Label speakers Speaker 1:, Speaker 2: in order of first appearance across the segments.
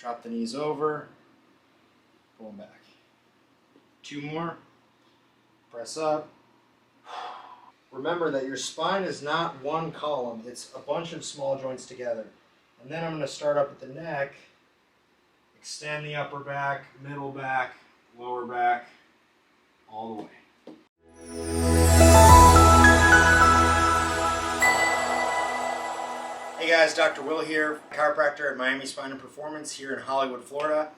Speaker 1: Drop the knees over, pull them back. 2 more. Press up. Remember that your spine is not one column, it's a bunch of small joints together. And then I'm going to start up at the neck, extend the upper back, middle back, lower back, all the way. Hey guys, Dr. Will here, chiropractor at Miami Spine and Performance here in Hollywood, Florida.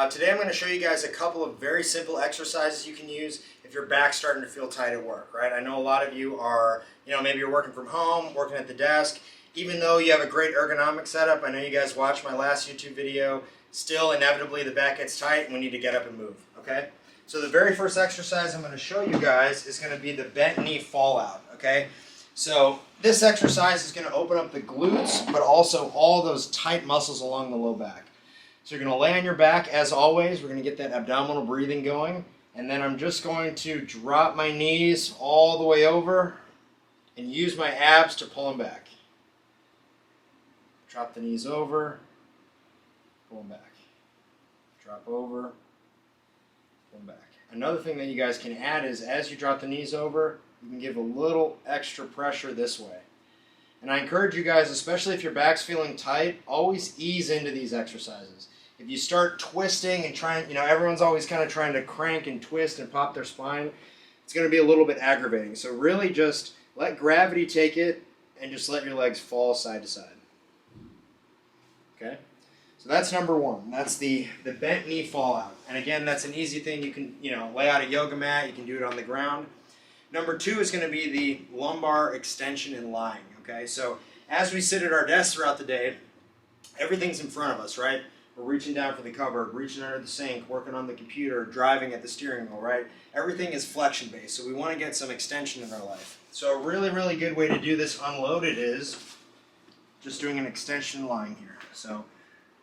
Speaker 1: Today I'm going to show you guys a couple of very simple exercises you can use if your back's starting to feel tight at work, right? I know a lot of you are, maybe you're working from home, working at the desk. Even though you have a great ergonomic setup, I know you guys watched my last YouTube video, still inevitably the back gets tight and we need to get up and move, okay? So the very first exercise I'm going to show you guys is going to be the bent knee fallout, okay? So this exercise is going to open up the glutes, but also all those tight muscles along the low back. So you're going to lay on your back as always. We're going to get that abdominal breathing going. And then I'm just going to drop my knees all the way over and use my abs to pull them back. Drop the knees over, pull them back. Drop over, pull them back. Another thing that you guys can add is as you drop the knees over, you can give a little extra pressure this way. And I encourage you guys, especially if your back's feeling tight, always ease into these exercises. If you start twisting and trying, everyone's always kind of trying to crank and twist and pop their spine, it's going to be a little bit aggravating. So really just let gravity take it and just let your legs fall side to side. Okay? So that's number one. That's the bent knee fallout. And again, that's an easy thing. You can, lay out a yoga mat. You can do it on the ground. Number two is going to be the lumbar extension and lying. Okay? So as we sit at our desks throughout the day, everything's in front of us, right? We're reaching down for the cupboard, reaching under the sink, working on the computer, driving at the steering wheel, right? Everything is flexion based, so we want to get some extension in our life. So a really, really good way to do this unloaded is just doing an extension lying here. So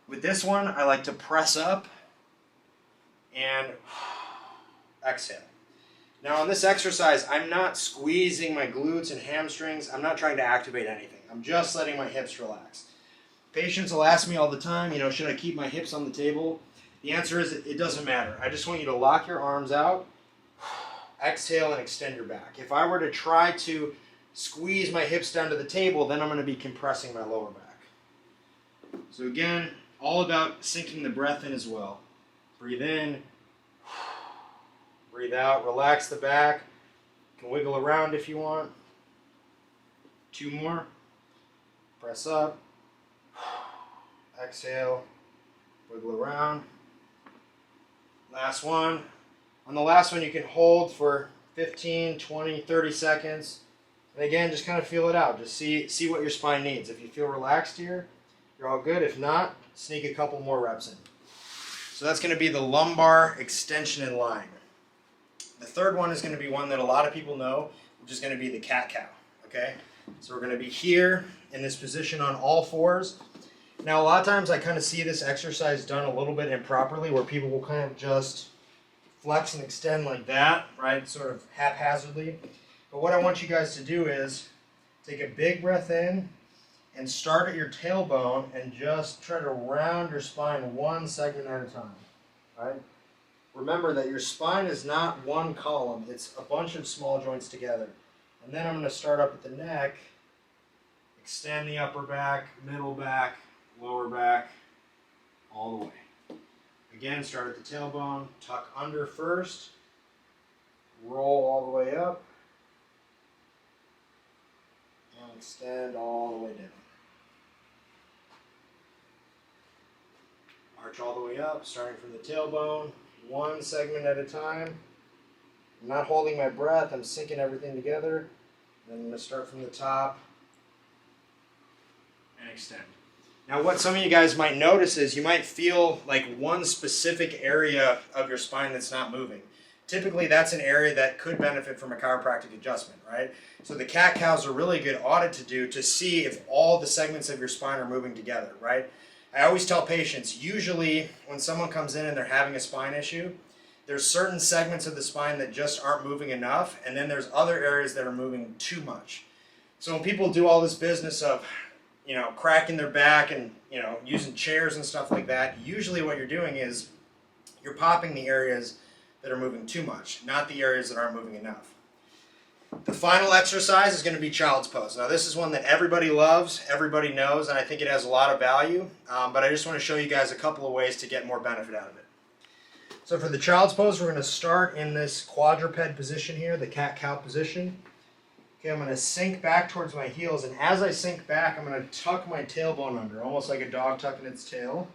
Speaker 1: with this one, I like to press up and exhale. Now on this exercise, I'm not squeezing my glutes and hamstrings. I'm not trying to activate anything. I'm just letting my hips relax. Patients will ask me all the time, should I keep my hips on the table? The answer is it doesn't matter. I just want you to lock your arms out, exhale, and extend your back. If I were to try to squeeze my hips down to the table, then I'm going to be compressing my lower back. So again, all about syncing the breath in as well. Breathe in, breathe out, relax the back. You can wiggle around if you want. 2 more. Press up. Exhale, wiggle around. Last one. On the last one, you can hold for 15, 20, 30 seconds. And again, just kind of feel it out. Just see what your spine needs. If you feel relaxed here, you're all good. If not, sneak a couple more reps in. So that's going to be the lumbar extension and lying. The third one is going to be one that a lot of people know, which is going to be the cat-cow. Okay? So we're going to be here in this position on all fours. Now, a lot of times I kind of see this exercise done a little bit improperly where people will kind of just flex and extend like that, right, sort of haphazardly. But what I want you guys to do is take a big breath in and start at your tailbone and just try to round your spine one segment at a time, right? Remember that your spine is not one column, it's a bunch of small joints together. And then I'm going to start up at the neck, extend the upper back, middle back, lower back, all the way. Again, start at the tailbone, tuck under first, roll all the way up, and extend all the way down. Arch all the way up, starting from the tailbone, one segment at a time. I'm not holding my breath, I'm syncing everything together. Then I'm going to start from the top and extend. Now what some of you guys might notice is you might feel like one specific area of your spine that's not moving. Typically that's an area that could benefit from a chiropractic adjustment, right? So the cat-cow's a really good audit to do to see if all the segments of your spine are moving together, right? I always tell patients, usually when someone comes in and they're having a spine issue, there's certain segments of the spine that just aren't moving enough, and then there's other areas that are moving too much. So when people do all this business of cracking their back and, using chairs and stuff like that, usually what you're doing is you're popping the areas that are moving too much, not the areas that aren't moving enough. The final exercise is going to be child's pose. Now this is one that everybody loves, everybody knows, and I think it has a lot of value, but I just want to show you guys a couple of ways to get more benefit out of it. So for the child's pose, we're going to start in this quadruped position here, the cat-cow position. Okay, I'm going to sink back towards my heels, and as I sink back, I'm going to tuck my tailbone under, almost like a dog tucking its tail.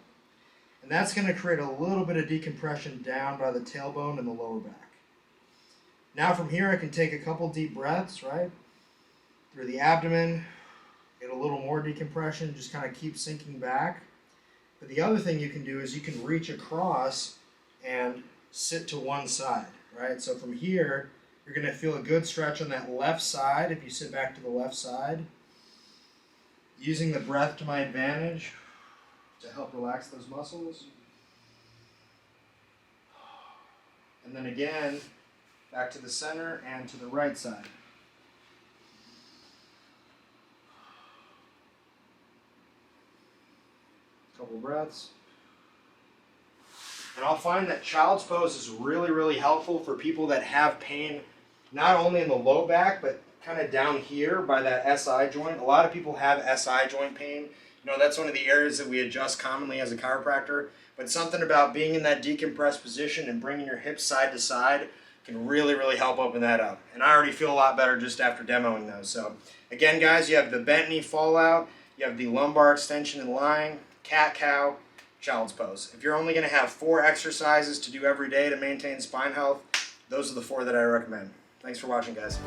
Speaker 1: And that's going to create a little bit of decompression down by the tailbone and the lower back. Now from here, I can take a couple deep breaths, right? Through the abdomen, get a little more decompression, just kind of keep sinking back. But the other thing you can do is you can reach across and sit to one side, right? So from here, you're going to feel a good stretch on that left side if you sit back to the left side. Using the breath to my advantage to help relax those muscles. And then again, back to the center and to the right side. Couple breaths. And I'll find that child's pose is really, really helpful for people that have pain not only in the low back, but kind of down here by that SI joint. A lot of people have SI joint pain. That's one of the areas that we adjust commonly as a chiropractor. But something about being in that decompressed position and bringing your hips side to side can really, really help open that up. And I already feel a lot better just after demoing those. So again, guys, you have the bent knee fallout, you have the lumbar extension and lying, cat-cow, child's pose. If you're only going to have 4 exercises to do every day to maintain spine health, those are the 4 that I recommend. Thanks for watching, guys.